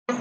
सभी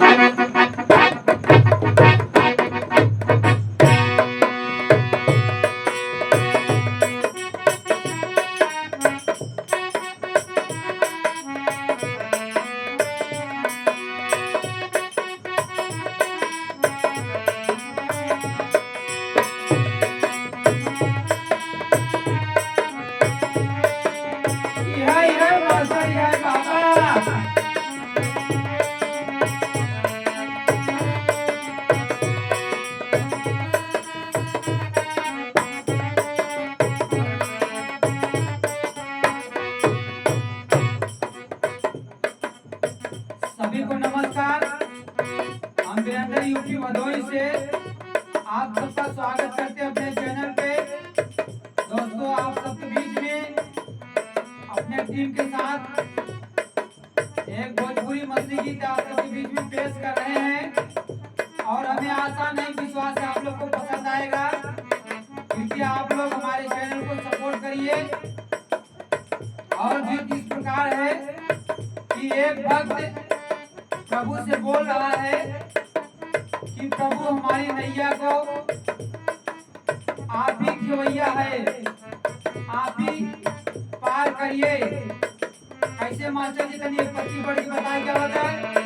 को नमस्कार। हम वीरेंद्र यूपी भदोही से आप सबका स्वागत करते हैं अपने चैनल पे। दोस्तों, आप सबके बीच में अपने टीम के साथ एक भोजपुरी मछली गीत आप सबके बीच में पेश कर रहे हैं और हमें आशा नहीं विश्वास है आप लोग को पसंद आएगा, क्योंकि आप लोग हमारे चैनल को सपोर्ट करिए। और गीत इस प्रकार है कि एक भक्त प्रभु से बोल रहा है कि प्रभु हमारी नैया को आप ही खेवैया है, आप ही पार करिए। कैसे मास्टर जी, तनी एक पत्ती बढ़ के बताए क्या होता है।